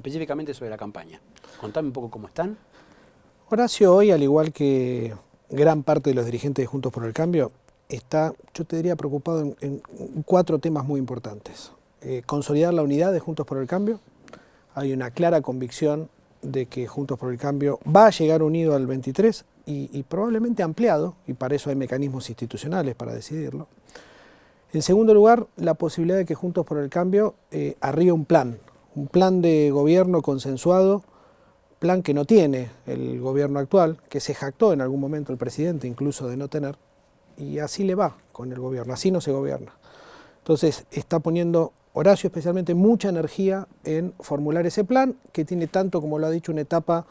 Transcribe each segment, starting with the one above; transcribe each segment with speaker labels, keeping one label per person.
Speaker 1: específicamente sobre la campaña. Contame un poco cómo están.
Speaker 2: Horacio hoy, al igual que gran parte de los dirigentes de Juntos por el Cambio, está, yo te diría, preocupado en 4 temas muy importantes. Consolidar la unidad de Juntos por el Cambio. Hay una clara convicción de que Juntos por el Cambio va a llegar unido al 23 y probablemente ampliado, y para eso hay mecanismos institucionales para decidirlo. En segundo lugar, la posibilidad de que Juntos por el Cambio arribe un plan de gobierno consensuado, plan que no tiene el gobierno actual, que se jactó en algún momento el presidente incluso de no tener, y así le va con el gobierno, así no se gobierna. Entonces está poniendo Horacio especialmente mucha energía en formular ese plan, que tiene tanto, como lo ha dicho, una etapa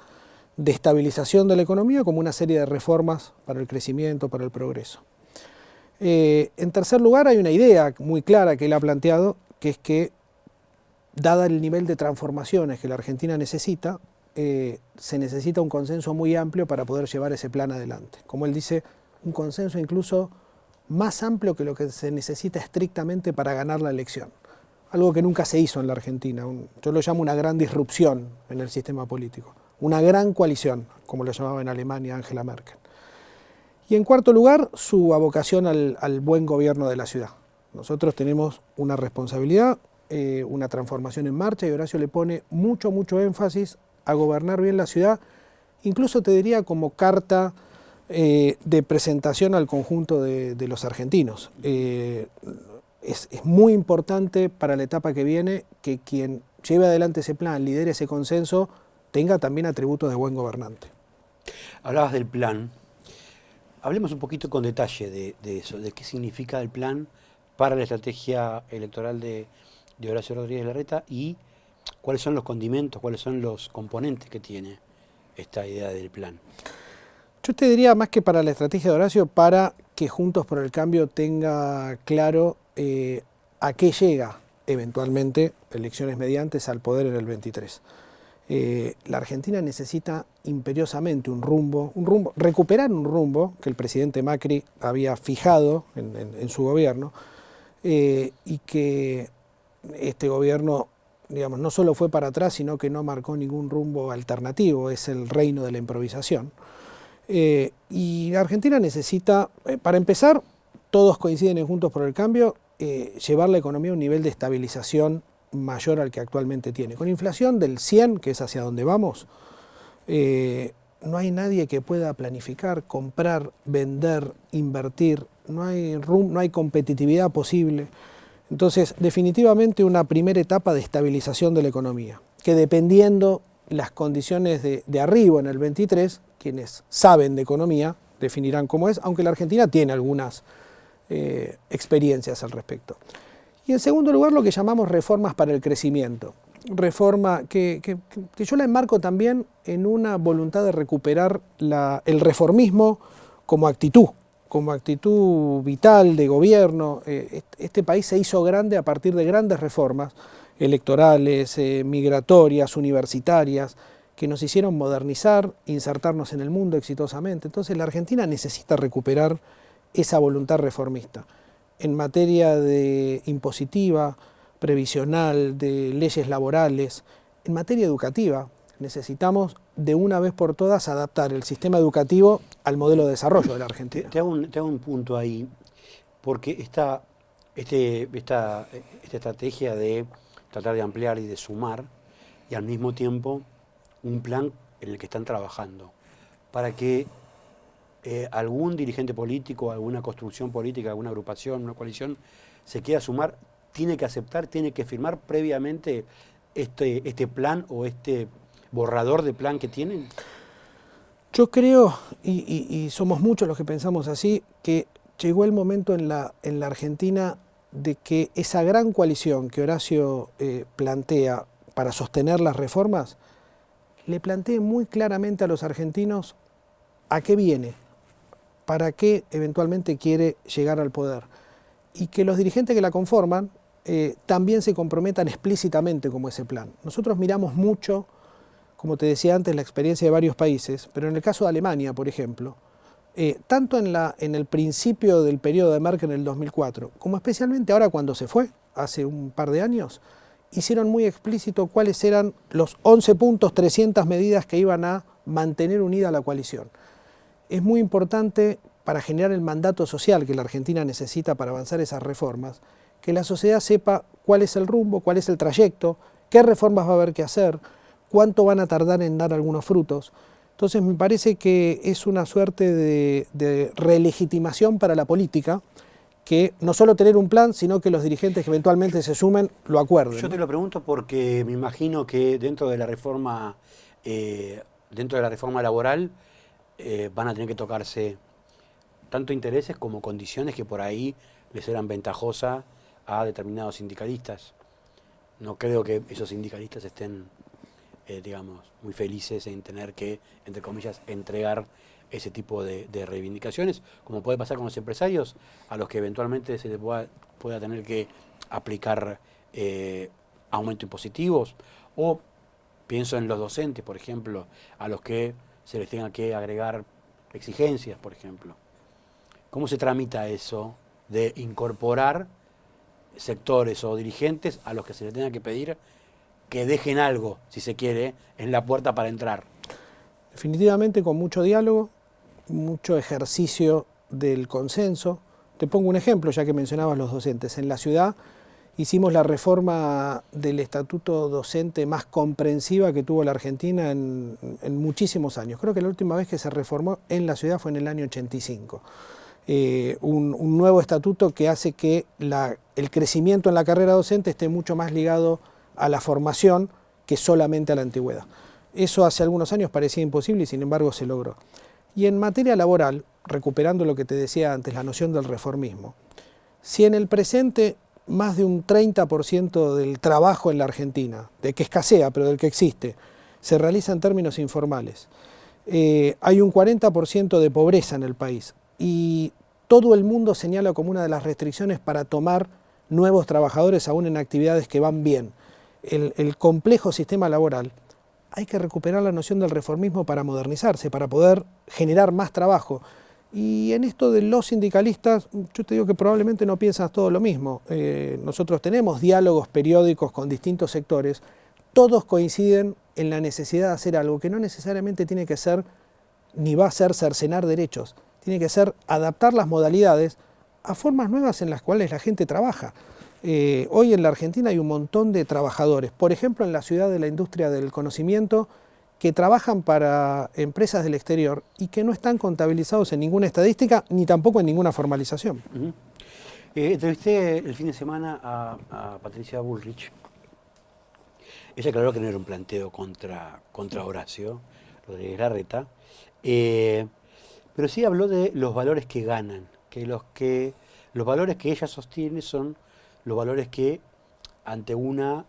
Speaker 2: de estabilización de la economía como una serie de reformas para el crecimiento, para el progreso. En tercer lugar, hay una idea muy clara que él ha planteado, que es que, dada el nivel de transformaciones que la Argentina necesita, se necesita un consenso muy amplio para poder llevar ese plan adelante. Como él dice, un consenso incluso más amplio que lo que se necesita estrictamente para ganar la elección. Algo que nunca se hizo en la Argentina. Yo lo llamo una gran disrupción en el sistema político. Una gran coalición, como lo llamaba en Alemania Angela Merkel. Y en cuarto lugar, su abocación al buen gobierno de la ciudad. Nosotros tenemos una responsabilidad, una transformación en marcha, y Horacio le pone mucho énfasis a gobernar bien la ciudad, incluso te diría como carta de presentación al conjunto de los argentinos. Es muy importante para la etapa que viene que quien lleve adelante ese plan, lidere ese consenso, tenga también atributos de buen gobernante.
Speaker 1: Hablabas del plan. Hablemos un poquito con detalle de eso, de qué significa el plan para la estrategia electoral de Horacio Rodríguez Larreta y cuáles son los condimentos, cuáles son los componentes que tiene esta idea del plan.
Speaker 2: Yo te diría, más que para la estrategia de Horacio, para que Juntos por el Cambio tenga claro a qué llega eventualmente, elecciones mediantes, al poder en el 23. La Argentina necesita imperiosamente un rumbo, recuperar un rumbo que el presidente Macri había fijado en su gobierno, y que este gobierno, digamos, no solo fue para atrás, sino que no marcó ningún rumbo alternativo, es el reino de la improvisación. Y la Argentina necesita, para empezar, todos coinciden en Juntos por el Cambio, llevar la economía a un nivel de estabilización mayor al que actualmente tiene. Con inflación del 100, que es hacia donde vamos, no hay nadie que pueda planificar, comprar, vender, invertir, no hay competitividad posible. Entonces, definitivamente una primera etapa de estabilización de la economía, que dependiendo las condiciones de arribo en el 23, quienes saben de economía definirán cómo es, aunque la Argentina tiene algunas experiencias al respecto. Y en segundo lugar, lo que llamamos reformas para el crecimiento. Reforma que yo la enmarco también en una voluntad de recuperar el reformismo como actitud vital de gobierno. Este país se hizo grande a partir de grandes reformas electorales, migratorias, universitarias, que nos hicieron modernizar, insertarnos en el mundo exitosamente. Entonces la Argentina necesita recuperar esa voluntad reformista. En materia de impositiva, previsional, de leyes laborales, en materia educativa, necesitamos de una vez por todas adaptar el sistema educativo al modelo de desarrollo de la Argentina.
Speaker 1: Te hago un punto ahí, porque esta estrategia de tratar de ampliar y de sumar, y al mismo tiempo un plan en el que están trabajando, para que algún dirigente político, alguna construcción política, alguna agrupación, una coalición, se quiera sumar, tiene que aceptar, tiene que firmar previamente este plan o este borrador de plan que tienen.
Speaker 2: Yo creo, y somos muchos los que pensamos así, que llegó el momento en la Argentina de que esa gran coalición que Horacio plantea para sostener las reformas, le plantee muy claramente a los argentinos a qué viene, para qué eventualmente quiere llegar al poder. Y que los dirigentes que la conforman también se comprometan explícitamente como ese plan. Nosotros miramos mucho, como te decía antes, la experiencia de varios países, pero en el caso de Alemania, por ejemplo, tanto en el principio del periodo de Merkel en el 2004, como especialmente ahora cuando se fue, hace un par de años, hicieron muy explícito cuáles eran los 11 puntos, 300 medidas que iban a mantener unida la coalición. Es muy importante para generar el mandato social que la Argentina necesita para avanzar esas reformas, que la sociedad sepa cuál es el rumbo, cuál es el trayecto, qué reformas va a haber que hacer, cuánto van a tardar en dar algunos frutos. Entonces me parece que es una suerte de relegitimación para la política, que no solo tener un plan, sino que los dirigentes que eventualmente se sumen lo acuerden.
Speaker 1: Yo te lo pregunto porque me imagino que dentro de la reforma laboral van a tener que tocarse tanto intereses como condiciones que por ahí les eran ventajosas a determinados sindicalistas. No creo que esos sindicalistas estén, digamos, muy felices en tener que, entre comillas, entregar ese tipo de reivindicaciones, como puede pasar con los empresarios, a los que eventualmente se les pueda tener que aplicar aumentos impositivos, o pienso en los docentes, por ejemplo, a los que se les tenga que agregar exigencias, por ejemplo. ¿Cómo se tramita eso de incorporar sectores o dirigentes a los que se les tenga que pedir que dejen algo, si se quiere, en la puerta para entrar?
Speaker 2: Definitivamente con mucho diálogo, mucho ejercicio del consenso. Te pongo un ejemplo, ya que mencionabas los docentes. En la ciudad hicimos la reforma del estatuto docente más comprensiva que tuvo la Argentina en muchísimos años. Creo que la última vez que se reformó en la ciudad fue en el año 85. Un nuevo estatuto que hace que el crecimiento en la carrera docente esté mucho más ligado a la formación que solamente a la antigüedad. Eso hace algunos años parecía imposible y sin embargo se logró. Y en materia laboral, recuperando lo que te decía antes, la noción del reformismo, si en el presente más de un 30% del trabajo en la Argentina, de que escasea, pero del que existe, se realiza en términos informales, hay un 40% de pobreza en el país y todo el mundo señala como una de las restricciones para tomar nuevos trabajadores aún en actividades que van bien, el complejo sistema laboral, hay que recuperar la noción del reformismo para modernizarse, para poder generar más trabajo. Y en esto de los sindicalistas, yo te digo que probablemente no piensas todo lo mismo. Nosotros tenemos diálogos periódicos con distintos sectores, todos coinciden en la necesidad de hacer algo que no necesariamente tiene que ser, ni va a ser cercenar derechos, tiene que ser adaptar las modalidades a formas nuevas en las cuales la gente trabaja. Hoy en la Argentina hay un montón de trabajadores, por ejemplo en la ciudad de la industria del conocimiento, que trabajan para empresas del exterior y que no están contabilizados en ninguna estadística ni tampoco en ninguna formalización.
Speaker 1: Entrevisté el fin de semana a Patricia Bullrich. Ella aclaró que no era un planteo contra Horacio Rodríguez Larreta, pero sí habló de los valores que ganan, que los valores que ella sostiene son los valores que ante una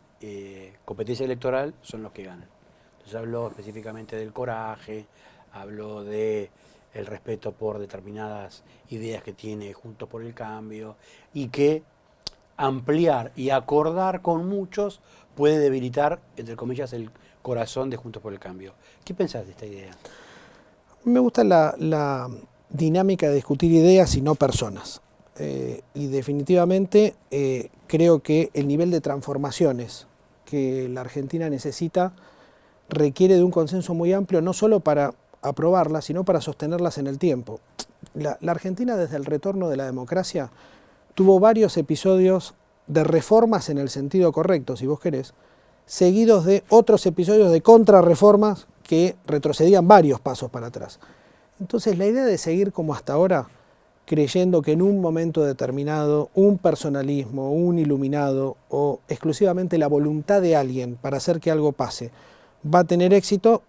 Speaker 1: competencia electoral son los que ganan. Entonces habló específicamente del coraje, habló del respeto por determinadas ideas que tiene Juntos por el Cambio y que ampliar y acordar con muchos puede debilitar, entre comillas, el corazón de Juntos por el Cambio. ¿Qué pensás de esta idea?
Speaker 2: Me gusta la dinámica de discutir ideas y no personas. Y definitivamente creo que el nivel de transformaciones que la Argentina necesita requiere de un consenso muy amplio, no solo para aprobarlas, sino para sostenerlas en el tiempo. La Argentina, desde el retorno de la democracia, tuvo varios episodios de reformas en el sentido correcto, si vos querés, seguidos de otros episodios de contrarreformas que retrocedían varios pasos para atrás. Entonces, la idea de seguir como hasta ahora, creyendo que en un momento determinado un personalismo, un iluminado o exclusivamente la voluntad de alguien para hacer que algo pase va a tener éxito,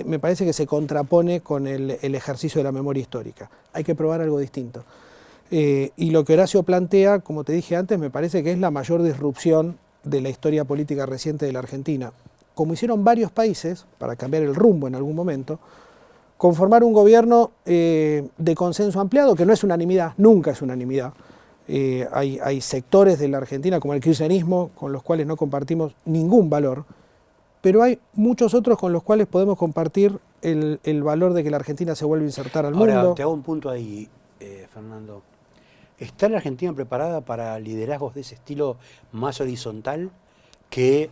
Speaker 2: me parece que se contrapone con el ejercicio de la memoria histórica. Hay que probar algo distinto. Y lo que Horacio plantea, como te dije antes, me parece que es la mayor disrupción de la historia política reciente de la Argentina. Como hicieron varios países, para cambiar el rumbo en algún momento, conformar un gobierno de consenso ampliado, que no es unanimidad, nunca es unanimidad. Hay sectores de la Argentina, como el kirchnerismo, con los cuales no compartimos ningún valor, pero hay muchos otros con los cuales podemos compartir el valor de que la Argentina se vuelva a insertar al mundo.
Speaker 1: Ahora, te hago un punto ahí, Fernando. ¿Está la Argentina preparada para liderazgos de ese estilo más horizontal, que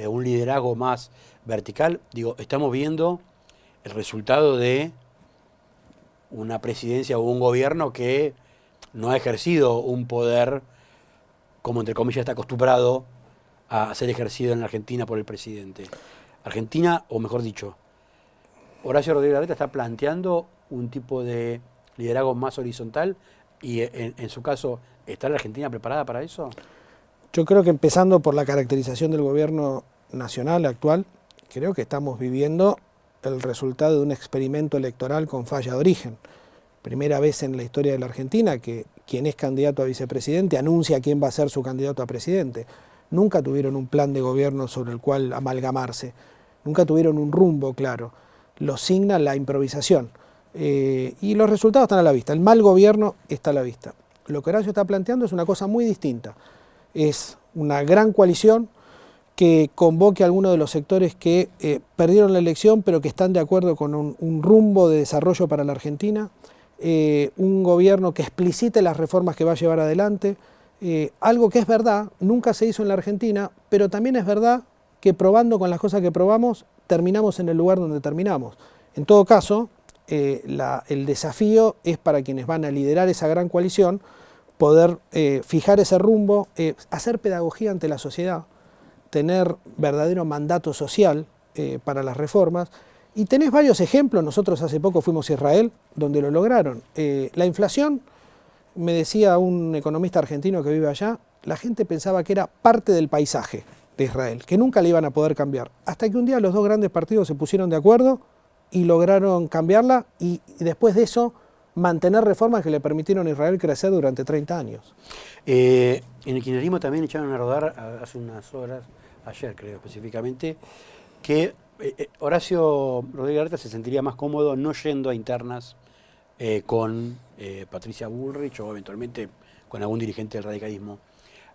Speaker 1: un liderazgo más vertical. Digo, estamos viendo el resultado de una presidencia o un gobierno que no ha ejercido un poder como entre comillas está acostumbrado a ser ejercido en la Argentina por el presidente. Argentina, o mejor dicho, Horacio Rodríguez Larreta está planteando un tipo de liderazgo más horizontal y en su caso, ¿está la Argentina preparada para eso?
Speaker 2: Yo creo que empezando por la caracterización del gobierno nacional actual, creo que estamos viviendo el resultado de un experimento electoral con falla de origen. Primera vez en la historia de la Argentina que quien es candidato a vicepresidente anuncia quién va a ser su candidato a presidente. Nunca tuvieron un plan de gobierno sobre el cual amalgamarse, nunca tuvieron un rumbo claro. Lo signa la improvisación. Y los resultados están a la vista, el mal gobierno está a la vista. Lo que Horacio está planteando es una cosa muy distinta. Es una gran coalición que convoque a algunos de los sectores que perdieron la elección pero que están de acuerdo con un rumbo de desarrollo para la Argentina, un gobierno que explicite las reformas que va a llevar adelante, algo que es verdad, nunca se hizo en la Argentina, pero también es verdad que probando con las cosas que probamos, terminamos en el lugar donde terminamos. En todo caso, el desafío es para quienes van a liderar esa gran coalición, poder fijar ese rumbo, hacer pedagogía ante la sociedad, tener verdadero mandato social para las reformas. Y tenés varios ejemplos, nosotros hace poco fuimos a Israel, donde lo lograron. La inflación, me decía un economista argentino que vive allá, la gente pensaba que era parte del paisaje de Israel, que nunca le iban a poder cambiar. Hasta que un día los dos grandes partidos se pusieron de acuerdo y lograron cambiarla y después de eso mantener reformas que le permitieron a Israel crecer durante 30 años.
Speaker 1: En el kirchnerismo también echaron a rodar hace unas horas, ayer creo específicamente, que Horacio Rodríguez Larreta se sentiría más cómodo no yendo a internas con Patricia Bullrich o eventualmente con algún dirigente del radicalismo.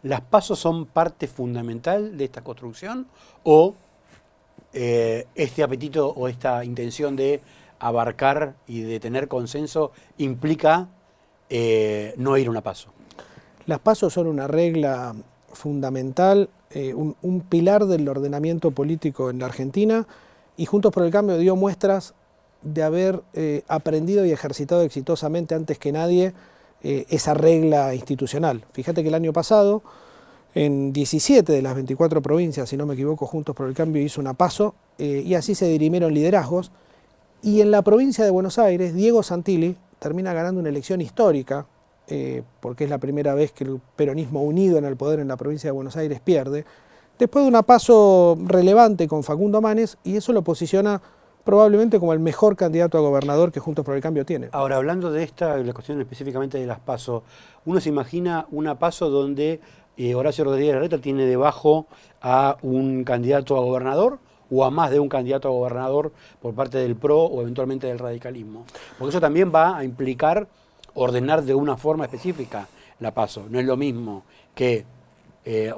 Speaker 1: ¿Las PASO son parte fundamental de esta construcción o este apetito o esta intención de abarcar y de tener consenso implica no ir a una PASO?
Speaker 2: Las PASO son una regla fundamental, un pilar del ordenamiento político en la Argentina y Juntos por el Cambio dio muestras de haber aprendido y ejercitado exitosamente antes que nadie esa regla institucional. Fíjate que el año pasado, en 17 de las 24 provincias, si no me equivoco, Juntos por el Cambio hizo una PASO y así se dirimieron liderazgos. Y en la provincia de Buenos Aires, Diego Santilli termina ganando una elección histórica, porque es la primera vez que el peronismo unido en el poder en la provincia de Buenos Aires pierde, después de una PASO relevante con Facundo Manes, y eso lo posiciona probablemente como el mejor candidato a gobernador que Juntos por el Cambio tiene.
Speaker 1: Ahora, hablando de la cuestión específicamente de las PASO, uno se imagina una PASO donde Horacio Rodríguez Larreta tiene debajo a un candidato a gobernador o a más de un candidato a gobernador por parte del PRO o eventualmente del radicalismo. Porque eso también va a implicar ordenar de una forma específica la PASO. No es lo mismo que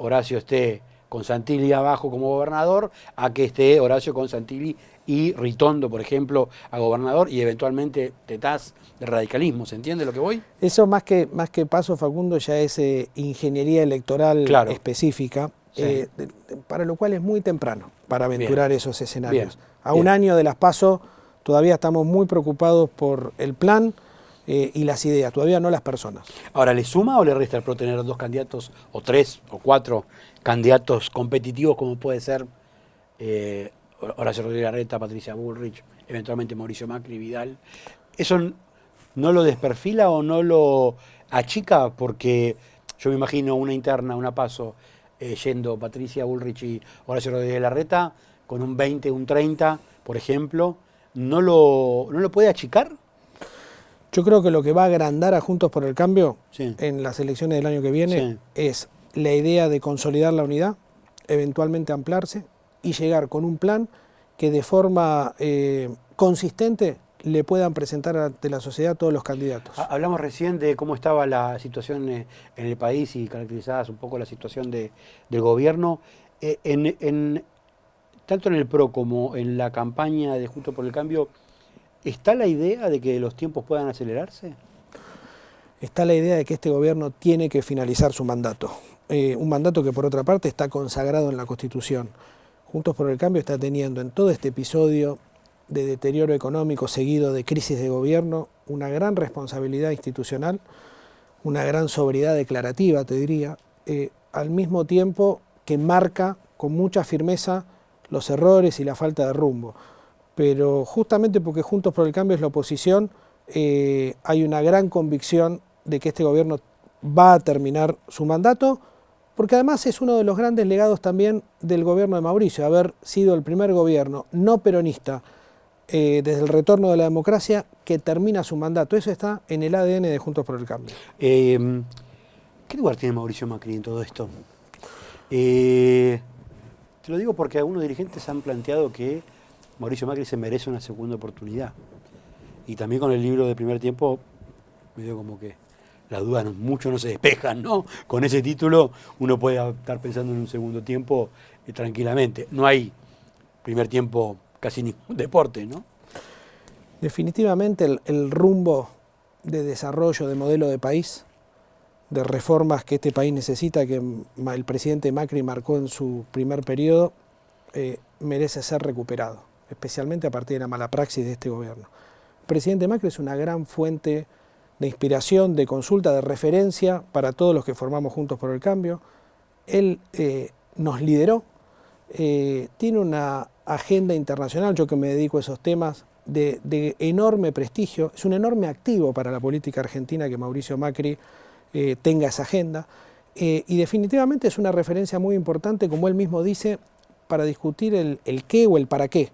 Speaker 1: Horacio esté con Santilli abajo como gobernador a que esté Horacio con Santilli y Ritondo, por ejemplo, a gobernador y eventualmente Tetaz de radicalismo. ¿Se entiende lo que voy?
Speaker 2: Eso más que PASO, Facundo, ya es ingeniería electoral específica, sí. Para lo cual es muy temprano para aventurar esos escenarios. A un año de las PASO todavía estamos muy preocupados por el plan y las ideas, todavía no las personas.
Speaker 1: Ahora, ¿le suma o le resta al PRO tener dos candidatos, o tres, o cuatro candidatos competitivos como puede ser Horacio Rodríguez Larreta, Patricia Bullrich, eventualmente Mauricio Macri, Vidal? ¿Eso no lo desperfila o no lo achica? Porque yo me imagino una interna, una PASO, yendo Patricia Bullrich y Horacio Rodríguez Larreta con un 20, un 30, por ejemplo, ¿no lo puede achicar?
Speaker 2: Yo creo que lo que va a agrandar a Juntos por el Cambio en las elecciones del año que viene es la idea de consolidar la unidad, eventualmente ampliarse y llegar con un plan que de forma consistente le puedan presentar ante la sociedad a todos los candidatos.
Speaker 1: Hablamos recién de cómo estaba la situación en el país y caracterizadas un poco la situación del gobierno. Tanto en el PRO como en la campaña de Juntos por el Cambio, ¿está la idea de que los tiempos puedan acelerarse?
Speaker 2: Está la idea de que este gobierno tiene que finalizar su mandato. un mandato que por otra parte está consagrado en la Constitución. Juntos por el Cambio está teniendo en todo este episodio de deterioro económico seguido de crisis de gobierno una gran responsabilidad institucional, una gran sobriedad declarativa, te diría, al mismo tiempo que marca con mucha firmeza los errores y la falta de rumbo. Pero justamente porque Juntos por el Cambio es la oposición, hay una gran convicción de que este gobierno va a terminar su mandato, porque además es uno de los grandes legados también del gobierno de Mauricio, haber sido el primer gobierno no peronista desde el retorno de la democracia que termina su mandato. Eso está en el ADN de Juntos por el Cambio.
Speaker 1: ¿Qué lugar tiene Mauricio Macri en todo esto? Te lo digo porque algunos dirigentes han planteado que Mauricio Macri se merece una segunda oportunidad. Y también con el libro de Primer Tiempo, medio como que las dudas mucho no se despejan, ¿no? Con ese título uno puede estar pensando en un segundo tiempo tranquilamente. No hay primer tiempo casi ningún deporte, ¿no?
Speaker 2: Definitivamente el rumbo de desarrollo, de modelo de país, de reformas que este país necesita, que el presidente Macri marcó en su primer periodo, merece ser recuperado, especialmente a partir de la mala praxis de este gobierno. El presidente Macri es una gran fuente de inspiración, de consulta, de referencia para todos los que formamos Juntos por el Cambio. Él nos lideró, tiene una agenda internacional, yo que me dedico a esos temas, de enorme prestigio. Es un enorme activo para la política argentina que Mauricio Macri tenga esa agenda, y definitivamente es una referencia muy importante, como él mismo dice, para discutir el qué o el para qué.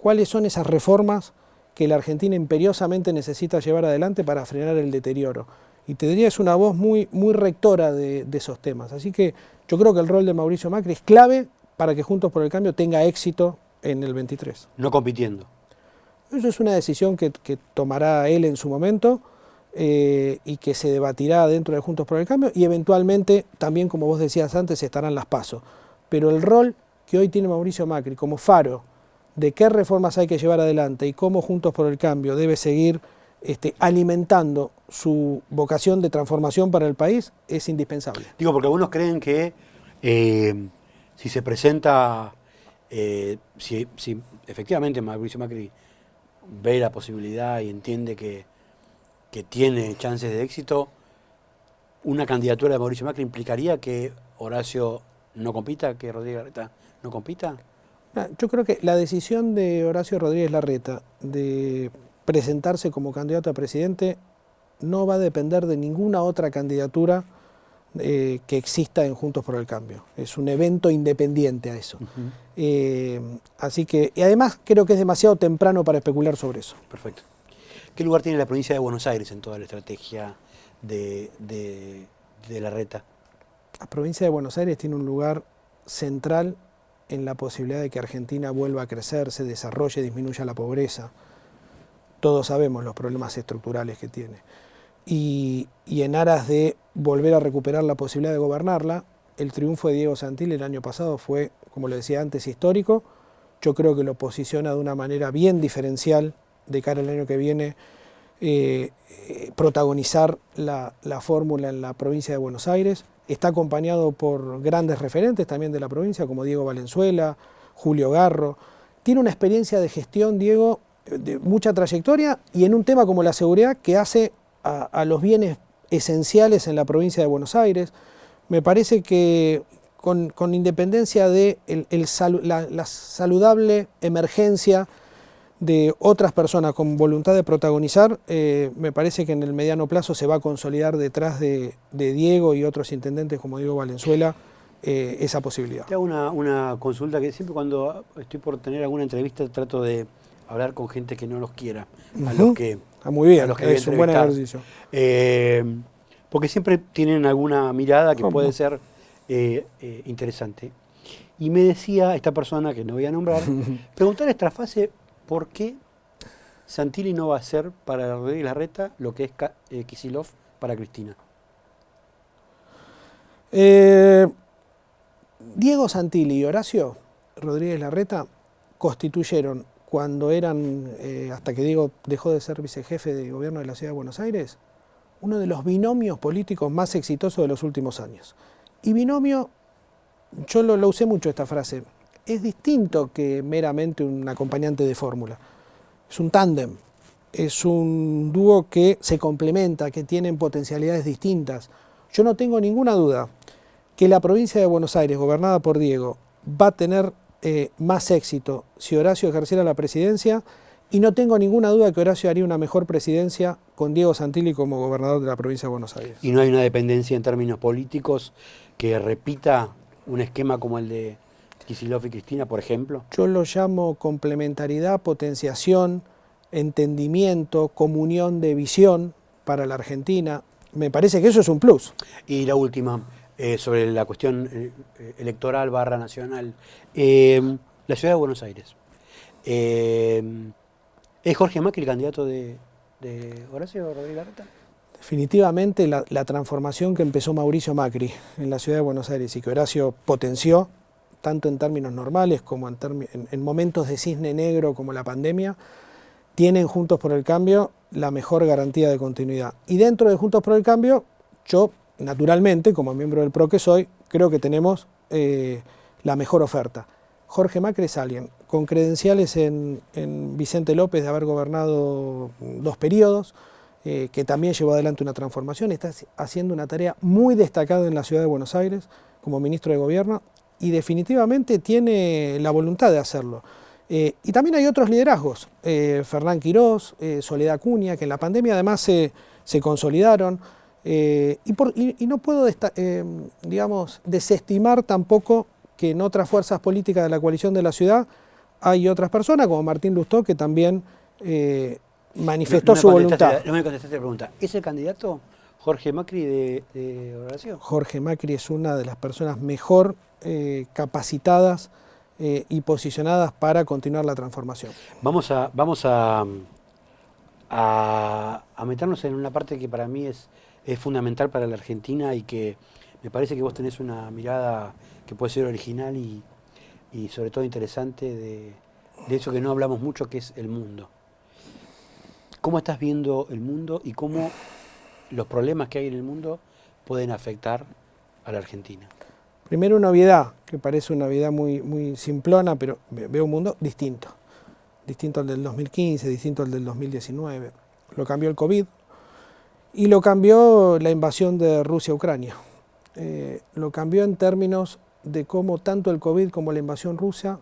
Speaker 2: ¿Cuáles son esas reformas que la Argentina imperiosamente necesita llevar adelante para frenar el deterioro? Y te diría, es una voz muy, muy rectora de esos temas. Así que yo creo que el rol de Mauricio Macri es clave para que Juntos por el Cambio tenga éxito en el 23.
Speaker 1: No compitiendo.
Speaker 2: Eso es una decisión que tomará él en su momento, y que se debatirá dentro de Juntos por el Cambio, y eventualmente también, como vos decías antes, estarán las PASO. Pero el rol que hoy tiene Mauricio Macri como faro de qué reformas hay que llevar adelante y cómo Juntos por el Cambio debe seguir alimentando su vocación de transformación para el país es indispensable.
Speaker 1: Digo, porque algunos creen que si se presenta, si efectivamente Mauricio Macri ve la posibilidad y entiende que tiene chances de éxito, una candidatura de Mauricio Macri implicaría que Horacio no compita, que Rodríguez Larreta no compita.
Speaker 2: Yo creo que la decisión de Horacio Rodríguez Larreta de presentarse como candidato a presidente no va a depender de ninguna otra candidatura que exista en Juntos por el Cambio. Es un evento independiente a eso. Así que, y además creo que es demasiado temprano para especular sobre eso.
Speaker 1: Perfecto. ¿Qué lugar tiene la provincia de Buenos Aires en toda la estrategia de Larreta?
Speaker 2: La provincia de Buenos Aires tiene un lugar central en la posibilidad de que Argentina vuelva a crecer, se desarrolle, disminuya la pobreza. Todos sabemos los problemas estructurales que tiene. Y en aras de volver a recuperar la posibilidad de gobernarla, el triunfo de Diego Santilli el año pasado fue, como lo decía antes, histórico. Yo creo que lo posiciona de una manera bien diferencial de cara al año que viene, protagonizar la fórmula en la provincia de Buenos Aires. Está acompañado por grandes referentes también de la provincia, como Diego Valenzuela, Julio Garro. Tiene una experiencia de gestión, Diego, de mucha trayectoria, y en un tema como la seguridad que hace a los bienes esenciales en la provincia de Buenos Aires. Me parece que con independencia de la saludable emergencia de otras personas con voluntad de protagonizar, me parece que en el mediano plazo se va a consolidar detrás de Diego y otros intendentes como Diego Valenzuela esa posibilidad.
Speaker 1: Te hago una consulta que siempre cuando estoy por tener alguna entrevista trato de hablar con gente que no los quiera, a los que
Speaker 2: muy bien,
Speaker 1: a los que
Speaker 2: es un buen ejercicio.
Speaker 1: Porque siempre tienen alguna mirada que puede ser interesante. Y me decía esta persona, que no voy a nombrar, preguntar a esta fase por qué Santilli no va a hacer para Rodríguez Larreta lo que es Kicillof para Cristina.
Speaker 2: Diego Santilli y Horacio Rodríguez Larreta constituyeron, cuando eran, hasta que Diego dejó de ser vicejefe de gobierno de la Ciudad de Buenos Aires, uno de los binomios políticos más exitosos de los últimos años. Y binomio, yo lo usé mucho esta frase, es distinto que meramente un acompañante de fórmula. Es un tándem, es un dúo que se complementa, que tienen potencialidades distintas. Yo no tengo ninguna duda que la provincia de Buenos Aires, gobernada por Diego, va a tener más éxito si Horacio ejerciera la presidencia, y no tengo ninguna duda que Horacio haría una mejor presidencia con Diego Santilli como gobernador de la provincia de Buenos Aires.
Speaker 1: ¿Y no hay una dependencia en términos políticos que repita un esquema como el de Kicillof y Cristina, por ejemplo?
Speaker 2: Yo lo llamo complementariedad, potenciación, entendimiento, comunión de visión para la Argentina. Me parece que eso es un plus.
Speaker 1: Y la última, sobre la cuestión electoral / nacional. La ciudad de Buenos Aires. ¿Es Jorge Macri el candidato de Horacio Rodríguez Larreta?
Speaker 2: Definitivamente la transformación que empezó Mauricio Macri en la ciudad de Buenos Aires y que Horacio potenció, tanto en términos normales como en momentos de cisne negro como la pandemia, tienen Juntos por el Cambio la mejor garantía de continuidad. Y dentro de Juntos por el Cambio, yo, naturalmente, como miembro del PRO que soy, creo que tenemos la mejor oferta. Jorge Macri es alguien con credenciales en Vicente López de haber gobernado 2 periodos, que también llevó adelante una transformación, está haciendo una tarea muy destacada en la ciudad de Buenos Aires como ministro de Gobierno y definitivamente tiene la voluntad de hacerlo. Y también hay otros liderazgos, Fernán Quirós, Soledad Acuña, que en la pandemia además se consolidaron, y no puedo digamos, desestimar tampoco que en otras fuerzas políticas de la coalición de la ciudad hay otras personas, como Martín Lustó, que también manifestó su voluntad.
Speaker 1: No me contestaste la pregunta. ¿Es el candidato Jorge Macri de Horacio?
Speaker 2: Jorge Macri es una de las personas mejor capacitadas y posicionadas para continuar la transformación.
Speaker 1: Vamos a meternos en una parte que para mí es fundamental para la Argentina y que me parece que vos tenés una mirada que puede ser original y sobre todo interesante de eso que no hablamos mucho, que es el mundo. ¿Cómo estás viendo el mundo y cómo los problemas que hay en el mundo pueden afectar a la Argentina?
Speaker 2: Primero una obviedad, que parece una obviedad muy simplona, pero veo un mundo distinto. Distinto al del 2015, distinto al del 2019. Lo cambió el COVID y lo cambió la invasión de Rusia a Ucrania. Lo cambió en términos de cómo tanto el COVID como la invasión rusa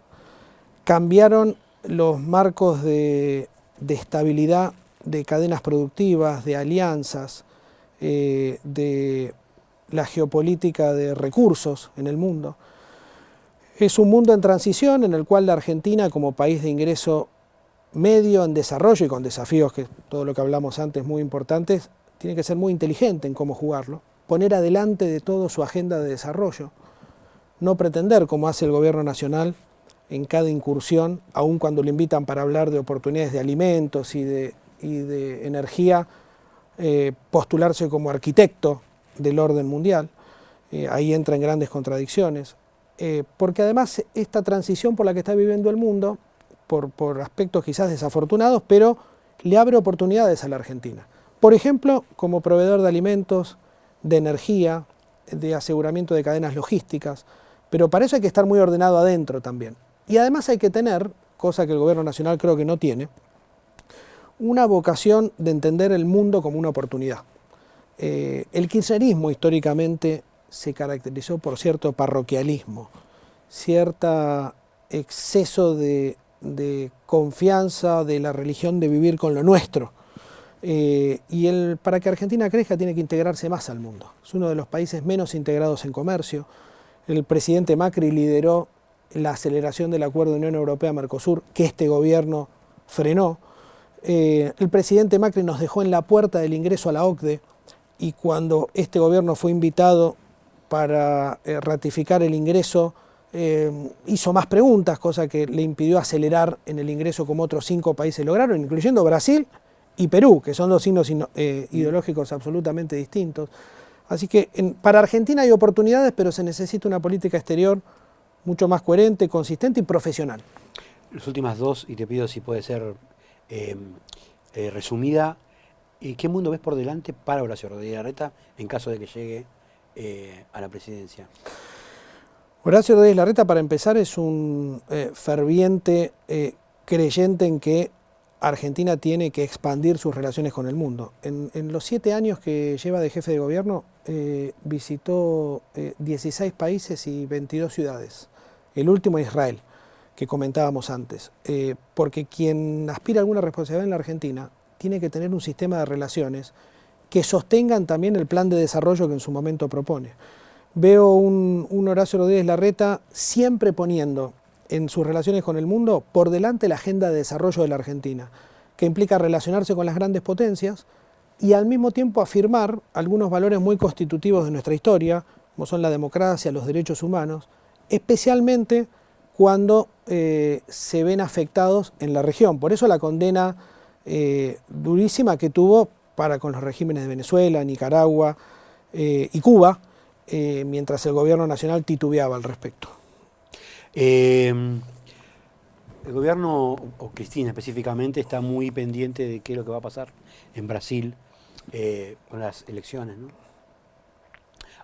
Speaker 2: cambiaron los marcos de estabilidad de cadenas productivas, de alianzas, de la geopolítica de recursos en el mundo. Es un mundo en transición en el cual la Argentina, como país de ingreso medio en desarrollo y con desafíos, que todo lo que hablamos antes muy importantes, tiene que ser muy inteligente en cómo jugarlo, poner adelante de todo su agenda de desarrollo, no pretender, como hace el gobierno nacional, en cada incursión, aun cuando le invitan para hablar de oportunidades de alimentos y de energía, postularse como arquitecto del orden mundial. Ahí entra en grandes contradicciones, porque además esta transición por la que está viviendo el mundo, por aspectos quizás desafortunados, pero le abre oportunidades a la Argentina. Por ejemplo, como proveedor de alimentos, de energía, de aseguramiento de cadenas logísticas, pero para eso hay que estar muy ordenado adentro también. Y además hay que tener, cosa que el gobierno nacional creo que no tiene, una vocación de entender el mundo como una oportunidad. El kirchnerismo históricamente se caracterizó por cierto parroquialismo, cierto exceso de confianza de la religión de vivir con lo nuestro. Para que Argentina crezca tiene que integrarse más al mundo. Es uno de los países menos integrados en comercio. El presidente Macri lideró la aceleración del acuerdo de Unión Europea-Mercosur, que este gobierno frenó. El presidente Macri nos dejó en la puerta del ingreso a la OCDE y cuando este gobierno fue invitado para ratificar el ingreso, hizo más preguntas, cosa que le impidió acelerar en el ingreso como otros 5 países lograron, incluyendo Brasil y Perú, que son 2 signos ideológicos absolutamente distintos. Así que para Argentina hay oportunidades, pero se necesita una política exterior mucho más coherente, consistente y profesional.
Speaker 1: Las últimas 2, y te pido si puede ser resumida, ¿qué mundo ves por delante para Horacio Rodríguez Larreta en caso de que llegue a la presidencia?
Speaker 2: Horacio Rodríguez Larreta, para empezar, es un ferviente creyente en que Argentina tiene que expandir sus relaciones con el mundo. En los 7 años que lleva de jefe de gobierno, visitó 16 países y 22 ciudades. El último Israel, que comentábamos antes. Porque quien aspira a alguna responsabilidad en la Argentina tiene que tener un sistema de relaciones que sostengan también el plan de desarrollo que en su momento propone. Veo un Horacio Rodríguez Larreta siempre poniendo en sus relaciones con el mundo por delante la agenda de desarrollo de la Argentina, que implica relacionarse con las grandes potencias y al mismo tiempo afirmar algunos valores muy constitutivos de nuestra historia, como son la democracia, los derechos humanos, especialmente cuando se ven afectados en la región. Por eso la condena durísima que tuvo para con los regímenes de Venezuela, Nicaragua y Cuba, mientras el gobierno nacional titubeaba al respecto.
Speaker 1: El gobierno, o Cristina específicamente, está muy pendiente de qué es lo que va a pasar en Brasil con las elecciones, ¿no?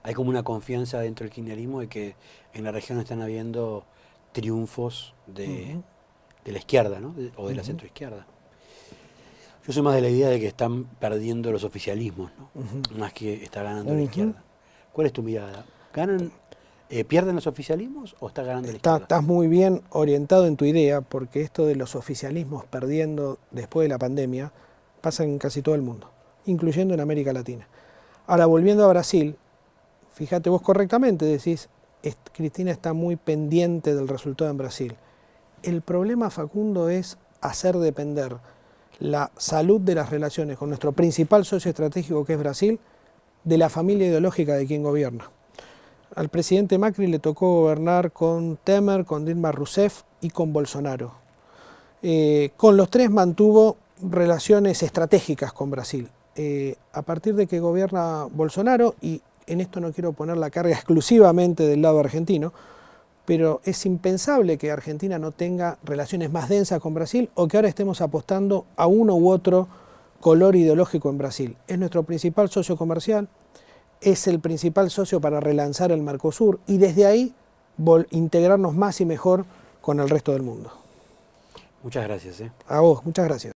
Speaker 1: Hay como una confianza dentro del kirchnerismo de que en la región están habiendo triunfos de la izquierda, ¿no? O de la centroizquierda. Yo soy más de la idea de que están perdiendo los oficialismos, ¿no? Más que está ganando la izquierda. ¿Cuál es tu mirada? ¿Pierden los oficialismos o está ganando la izquierda?
Speaker 2: Estás muy bien orientado en tu idea, porque esto de los oficialismos perdiendo después de la pandemia pasa en casi todo el mundo, incluyendo en América Latina. Ahora, volviendo a Brasil, fíjate vos correctamente, decís, Cristina está muy pendiente del resultado en Brasil. El problema, Facundo, es hacer depender la salud de las relaciones con nuestro principal socio estratégico, que es Brasil, de la familia ideológica de quien gobierna. Al presidente Macri le tocó gobernar con Temer, con Dilma Rousseff y con Bolsonaro. Con los tres mantuvo relaciones estratégicas con Brasil. A partir de que gobierna Bolsonaro, y en esto no quiero poner la carga exclusivamente del lado argentino, pero es impensable que Argentina no tenga relaciones más densas con Brasil o que ahora estemos apostando a uno u otro color ideológico en Brasil. Es nuestro principal socio comercial, es el principal socio para relanzar el Mercosur y desde ahí integrarnos más y mejor con el resto del mundo.
Speaker 1: Muchas gracias.
Speaker 2: A vos, muchas gracias.